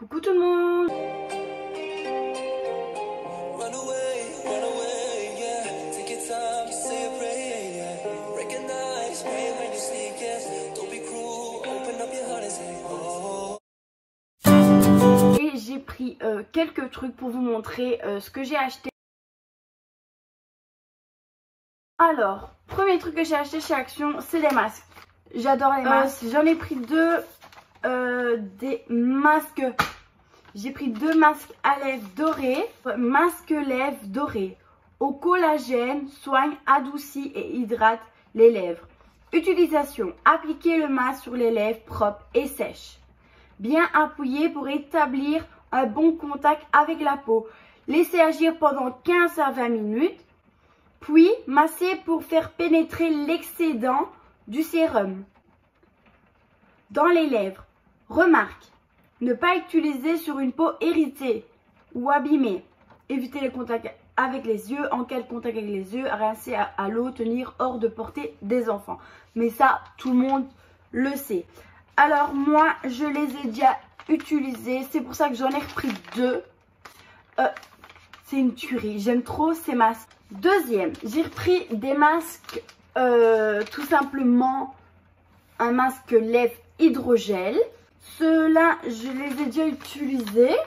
Coucou tout le monde. Et j'ai pris quelques trucs pour vous montrer ce que j'ai acheté. Alors, premier truc que j'ai acheté chez Action, c'est les masques. J'adore les masques. J'en ai pris deux. Des masques. J'ai pris deux masques à lèvres dorés. Masque lèvres doré. Au collagène, soigne, adoucit et hydrate les lèvres. Utilisation. Appliquez le masque sur les lèvres propres et sèches. Bien appuyé pour établir un bon contact avec la peau. Laissez agir pendant 15 à 20 minutes. Puis, massez pour faire pénétrer l'excédent du sérum dans les lèvres. Remarque, ne pas utiliser sur une peau irritée ou abîmée. Évitez les contacts avec les yeux. En cas de contact avec les yeux, rincer à l'eau, tenir hors de portée des enfants. Mais ça, tout le monde le sait. Alors moi, je les ai déjà utilisés. C'est pour ça que j'en ai repris deux. C'est une tuerie. J'aime trop ces masques. Deuxième, j'ai repris des masques, tout simplement un masque lèvres hydrogel. Ceux-là, je les ai déjà utilisés.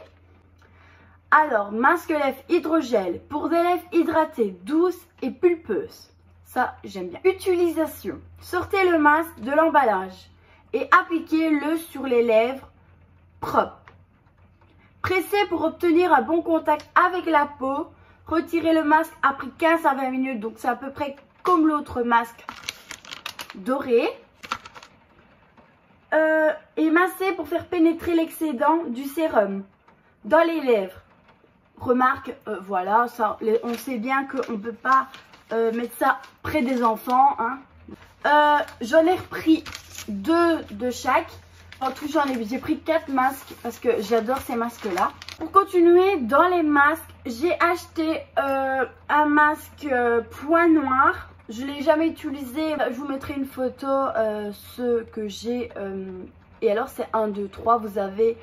Alors, masque lèvres hydrogel pour des lèvres hydratées, douces et pulpeuses. Ça, j'aime bien. Utilisation. Sortez le masque de l'emballage et appliquez-le sur les lèvres propres. Pressez pour obtenir un bon contact avec la peau. Retirez le masque après 15 à 20 minutes. Donc, c'est à peu près comme l'autre masque doré. Et masser pour faire pénétrer l'excédent du sérum dans les lèvres. Remarque, voilà, ça, on sait bien qu'on ne peut pas mettre ça près des enfants. Hein. J'en ai repris deux de chaque. En tout, j'ai pris 4 masques parce que j'adore ces masques-là. Pour continuer, dans les masques, j'ai acheté un masque point noir. Je ne l'ai jamais utilisé. Je vous mettrai une photo, ce que j'ai. Et alors, c'est 1, 2, 3. Vous avez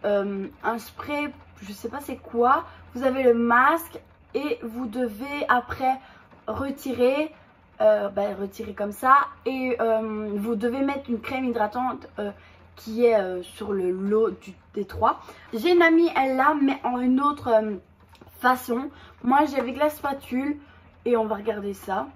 un spray, je ne sais pas c'est quoi. Vous avez le masque et vous devez après retirer. Retirer comme ça. Et vous devez mettre une crème hydratante qui est sur le lot des 3. J'ai une amie, elle l'a, mais en une autre façon. Moi, j'ai avec la spatule et on va regarder ça.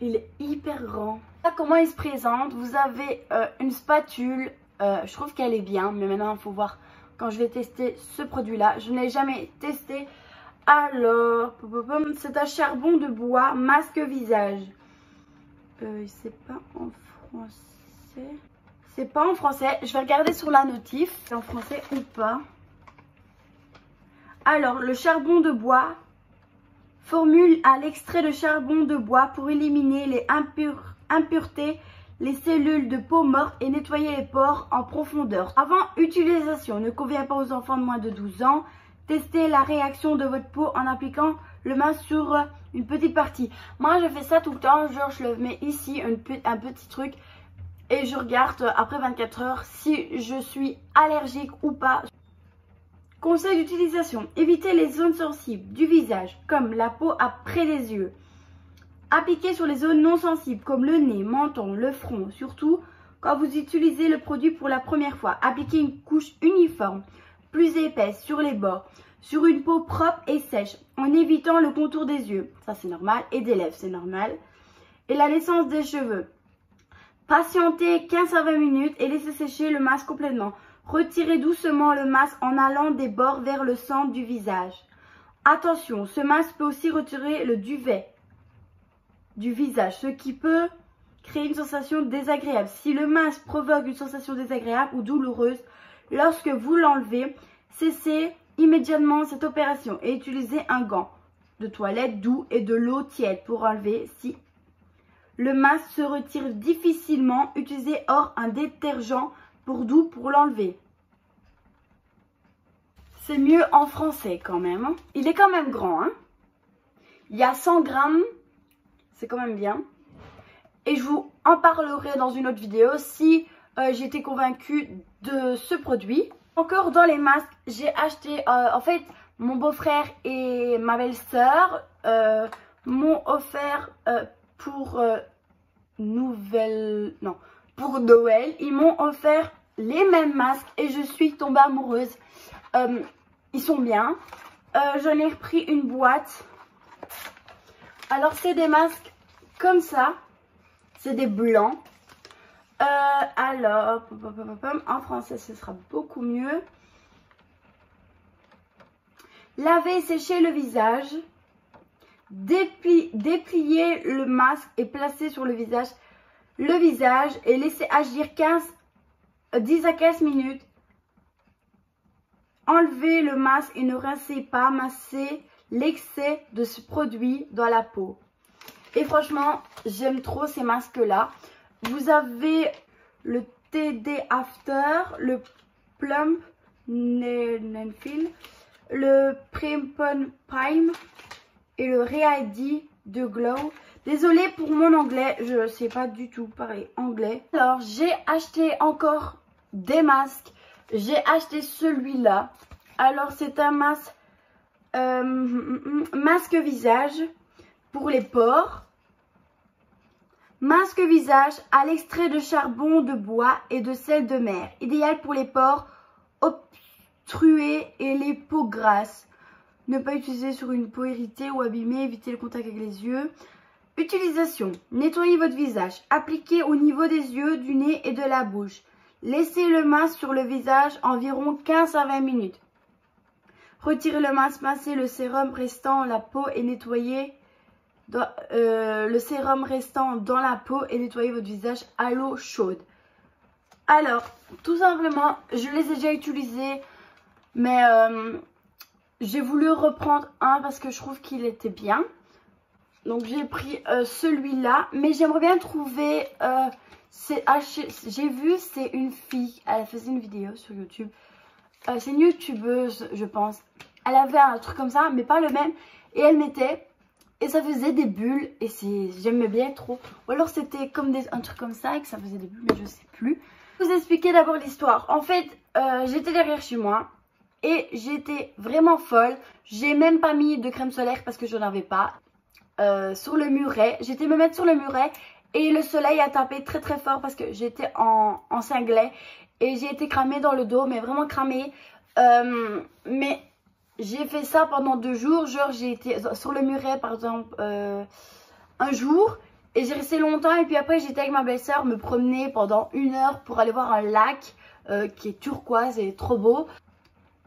Il est hyper grand. Comment il se présente? Vous avez une spatule. Je trouve qu'elle est bien, mais maintenant il faut voir quand je vais tester ce produit-là. Je ne l'ai jamais testé. Alors, c'est un charbon de bois, masque visage. C'est pas en français. C'est pas en français. Je vais regarder sur la notif. C'est en français ou pas. Alors, le charbon de bois. Formule à l'extrait de charbon de bois pour éliminer les impuretés, les cellules de peau morte et nettoyer les pores en profondeur. Avant utilisation, ne convient pas aux enfants de moins de 12 ans. Testez la réaction de votre peau en appliquant le masque sur une petite partie. Moi, je fais ça tout le temps. Genre, je le mets ici, un petit truc. Et je regarde après 24 heures si je suis allergique ou pas. Conseil d'utilisation. Évitez les zones sensibles du visage, comme la peau près des yeux. Appliquez sur les zones non sensibles, comme le nez, menton, le front. Surtout quand vous utilisez le produit pour la première fois. Appliquez une couche uniforme, plus épaisse sur les bords, sur une peau propre et sèche, en évitant le contour des yeux. Ça, c'est normal. Et des lèvres, c'est normal. Et la naissance des cheveux. Patientez 15 à 20 minutes et laissez sécher le masque complètement. Retirez doucement le masque en allant des bords vers le centre du visage. Attention, ce masque peut aussi retirer le duvet du visage, ce qui peut créer une sensation désagréable. Si le masque provoque une sensation désagréable ou douloureuse, lorsque vous l'enlevez, cessez immédiatement cette opération et utilisez un gant de toilette doux et de l'eau tiède pour enlever. Si le masque se retire difficilement, utilisez un détergent doux pour l'enlever. C'est mieux en français quand même. Hein. Il est quand même grand. Hein. Il y a 100 grammes. C'est quand même bien. Et je vous en parlerai dans une autre vidéo si j'ai été convaincue de ce produit. Encore dans les masques, j'ai acheté, en fait, mon beau-frère et ma belle-sœur m'ont offert pour pour Noël, ils m'ont offert les mêmes masques et je suis tombée amoureuse. Ils sont bien. J'en ai repris une boîte. Alors c'est des masques comme ça. C'est des blancs. Alors, en français ce sera beaucoup mieux. Laver et sécher le visage. Déplier le masque et placer sur le visage et laisser agir 10 à 15 minutes. Enlevez le masque et ne rincez pas, massez l'excès de ce produit dans la peau. Et franchement, j'aime trop ces masques-là. Vous avez le TD After, le Plump Nenfil, le Primpon Prime et le Re-ID de Glow. Désolée pour mon anglais, je ne sais pas du tout parler anglais. Alors, j'ai acheté encore des masques. J'ai acheté celui-là. Alors, c'est un masque, masque visage pour les pores. Masque visage à l'extrait de charbon de bois et de sel de mer. Idéal pour les pores obstrués et les peaux grasses. Ne pas utiliser sur une peau irritée ou abîmée. Éviter le contact avec les yeux. Utilisation. Nettoyez votre visage. Appliquez au niveau des yeux, du nez et de la bouche. Laissez le masque sur le visage environ 15 à 20 minutes. Retirez le masque, massez le sérum restant dans la peau et nettoyez le sérum restant dans la peau et nettoyez votre visage à l'eau chaude. Alors, tout simplement, je les ai déjà utilisés, mais j'ai voulu reprendre un parce que je trouve qu'il était bien. Donc j'ai pris celui-là, mais j'aimerais bien trouver... j'ai vu, c'est une fille, elle faisait une vidéo sur YouTube. C'est une youtubeuse, je pense. Elle avait un truc comme ça, mais pas le même. Et elle mettait, et ça faisait des bulles, et j'aimais bien trop. Ou alors c'était comme un truc comme ça, et que ça faisait des bulles, mais je sais plus. Je vais vous expliquer d'abord l'histoire. En fait, j'étais derrière chez moi, et j'étais vraiment folle. J'ai même pas mis de crème solaire parce que je n'en avais pas. Sur le muret, j'étais me mettre sur le muret. Et le soleil a tapé très très fort parce que j'étais en cinglet. Et j'ai été cramée dans le dos, mais vraiment cramée. Mais j'ai fait ça pendant 2 jours. Genre j'ai été sur le muret par exemple un jour. Et j'ai resté longtemps. Et puis après j'étais avec ma belle-sœur me promener pendant 1 heure pour aller voir un lac qui est turquoise et trop beau.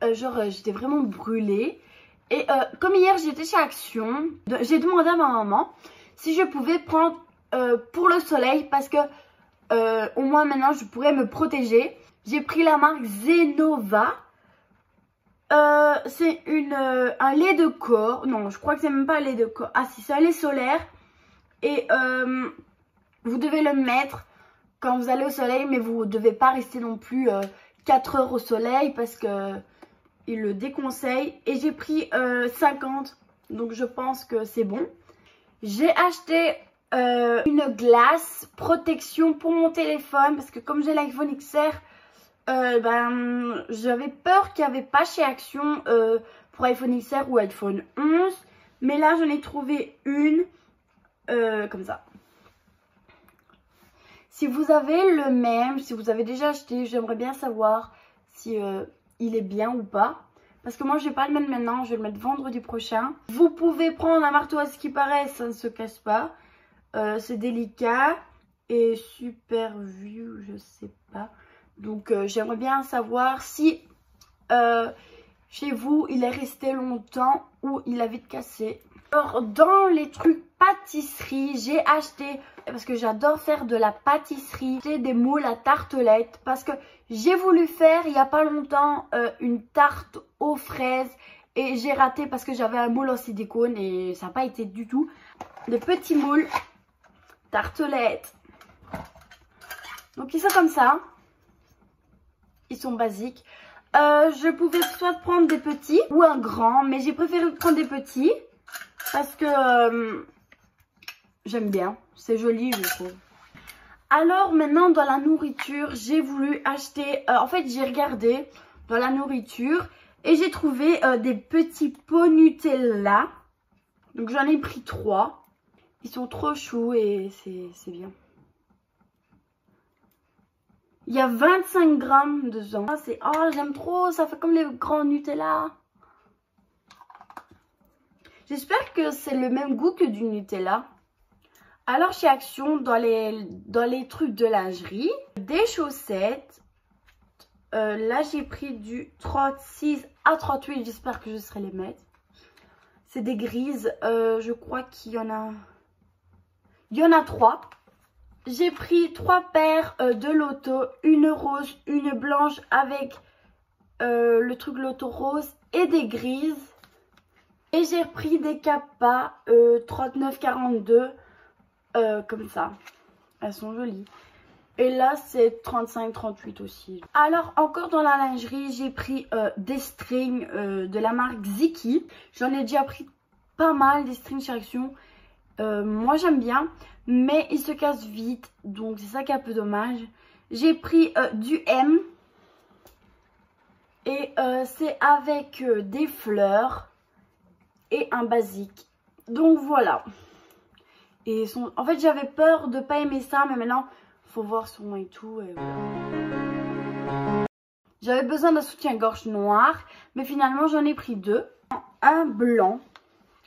J'étais vraiment brûlée. Et comme hier j'étais chez Action, j'ai demandé à ma maman si je pouvais prendre pour le soleil parce que au moins maintenant je pourrais me protéger. J'ai pris la marque Zenova. C'est un lait de corps. Non, je crois que c'est même pas un lait de corps. Ah si, c'est un lait solaire. Et vous devez le mettre quand vous allez au soleil, mais vous ne devez pas rester non plus 4 heures au soleil parce que il le déconseille. Et j'ai pris 50, donc je pense que c'est bon. J'ai acheté une glace protection pour mon téléphone parce que comme j'ai l'iPhone XR, j'avais peur qu'il n'y avait pas chez Action pour iPhone XR ou iPhone 11. Mais là j'en ai trouvé une comme ça. Si vous avez le même, si vous avez déjà acheté, j'aimerais bien savoir si il est bien ou pas. Parce que moi, je vais pas le mettre maintenant, je vais le mettre vendredi prochain. Vous pouvez prendre un marteau à ce qui paraît, ça ne se casse pas. C'est délicat et super vu, je sais pas. Donc, j'aimerais bien savoir si chez vous, il est resté longtemps ou il a vite cassé. Alors, dans les trucs pâtisserie, j'ai acheté, parce que j'adore faire de la pâtisserie, j'ai des moules à tartelettes. Parce que j'ai voulu faire, il n'y a pas longtemps, une tarte aux fraises. Et j'ai raté parce que j'avais un moule en silicone et ça n'a pas été du tout. Des petits moules tartelettes. Donc, ils sont comme ça. Ils sont basiques. Je pouvais soit prendre des petits ou un grand, mais j'ai préféré prendre des petits. Parce que j'aime bien, c'est joli je trouve. Alors maintenant dans la nourriture, j'ai voulu acheter, en fait j'ai regardé dans la nourriture et j'ai trouvé des petits pots Nutella. Donc j'en ai pris 3. Ils sont trop choux et c'est bien. Il y a 25 grammes dedans. Oh, j'aime trop, ça fait comme les grands Nutella. J'espère que c'est le même goût que du Nutella. Alors chez Action, dans les trucs de lingerie, des chaussettes. Là j'ai pris du 36 à 38, j'espère que je saurai les mettre. C'est des grises, je crois qu'il y en a... Il y en a 3. J'ai pris 3 paires de loto, une rose, une blanche avec le truc loto rose et des grises. Et j'ai pris des Kappa 39-42 comme ça. Elles sont jolies. Et là c'est 35-38 aussi. Alors encore dans la lingerie, j'ai pris des strings de la marque Ziki. J'en ai déjà pris pas mal des strings chez Action. Moi j'aime bien, mais ils se cassent vite, donc c'est ça qui est un peu dommage. J'ai pris du M et c'est avec des fleurs et un basique. Donc voilà. Et en fait j'avais peur de pas aimer ça, mais maintenant faut voir son et tout. Et voilà. J'avais besoin d'un soutien-gorge noir, mais finalement j'en ai pris 2. Un blanc,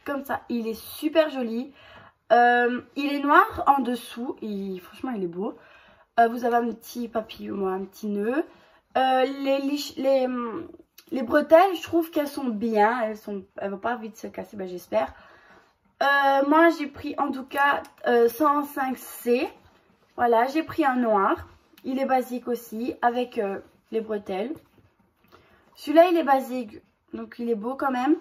comme ça, il est super joli. Il est noir en dessous et franchement il est beau. Vous avez un petit papillon, un petit nœud. Les bretelles, je trouve qu'elles sont bien. Elles vont pas vite se casser, ben, j'espère. Moi j'ai pris en tout cas 105C. Voilà, j'ai pris un noir. Il est basique aussi avec les bretelles. Celui-là il est basique, donc il est beau quand même.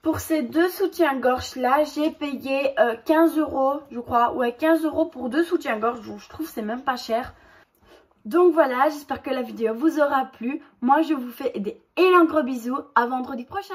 Pour ces 2 soutiens-gorge là, j'ai payé 15 € je crois. Ouais, 15 € pour 2 soutiens-gorge. Je trouve que c'est même pas cher. Donc voilà, j'espère que la vidéo vous aura plu. Moi je vous fais des énormes gros bisous. À vendredi prochain.